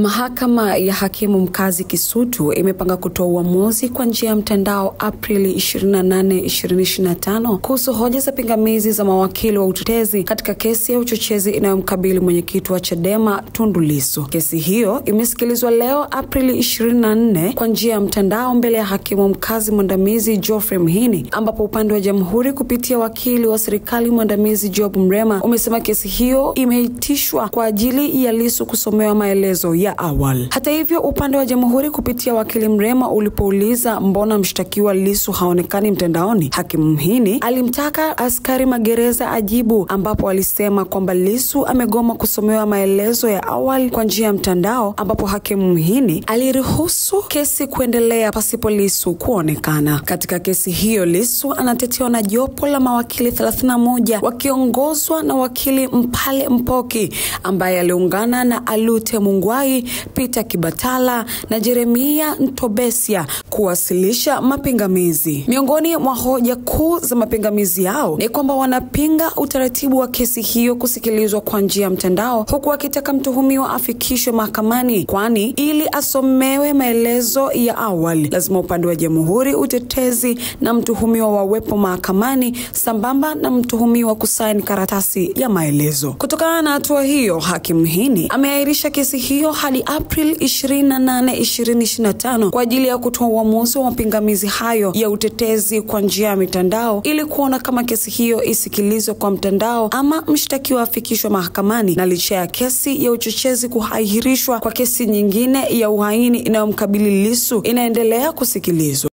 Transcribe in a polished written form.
Mahakama ya Hakimu Mkazi Kisutu imepanga kutoa uamuzi kwa njia ya mtandao Aprili 28, 2025 kuhusu hoja za pingamizi za mawakili wa utetezi katika kesi ya uchochezi inayomkabili mwenyekiti wa Chadema Tundu Lissu. Kesi hiyo imesikilizwa leo Aprili 24 kwa njia ya mtandao mbele ya hakimu mkazi mwandamizi Geoffrey Mhini, ambapo upande wa Jamhuri kupitia wakili wa serikali mwandamizi Job Mrema umesema kesi hiyo imeitishwa kwa ajili ya Lissu kusomewa maelezo ya awali. Hata hivyo, upande wa Jamhuri kupitia wakili Mrema ulipouliza mbona mshtakiwa Lissu haonekani mtandaoni, hakimu Mhini alimtaka askari magereza ajibu, ambapo alisema kwamba Lissu amegoma kusomewa maelezo ya awali kwa njia ya mtandao, ambapo hakimu Mhini aliruhusu kesi kuendelea pasipo Lissu kuonekana. Katika kesi hiyo, Lissu anatetewa na jopo la mawakili 31 wakiongozwa na wakili Mpale Mpoki ambaye aliungana na Alute Mungwai, Peter Kibatala na Jeremia Ntobesia kuwasilisha mapingamizi. Miongoni mwa hoja kuu za mapingamizi yao ni kwamba wanapinga utaratibu wa kesi hiyo kusikilizwa kwa njia ya mtandao, huku wakitaka mtuhumiwa afikishwe mahakamani, kwani ili asomewe maelezo ya awali lazima upande wa Jamhuri, utetezi na mtuhumiwa wawepo mahakamani sambamba na mtuhumiwa kusaini karatasi ya maelezo. Kutokana na hatua hiyo, hakimu Mhini ameahirisha kesi hiyo hadi April 28, 2025 kwa ajili ya kutoa uamuzi wa mapingamizi hayo ya utetezi kwa njia ya mitandao, ili kuona kama kesi hiyo isikilizwe kwa mtandao ama mshtakiwa afikishwe mahakamani, na licha ya kesi ya uchochezi kuahirishwa kwa kesi nyingine ya uhaini inayomkabili Lissu inaendelea kusikilizwa.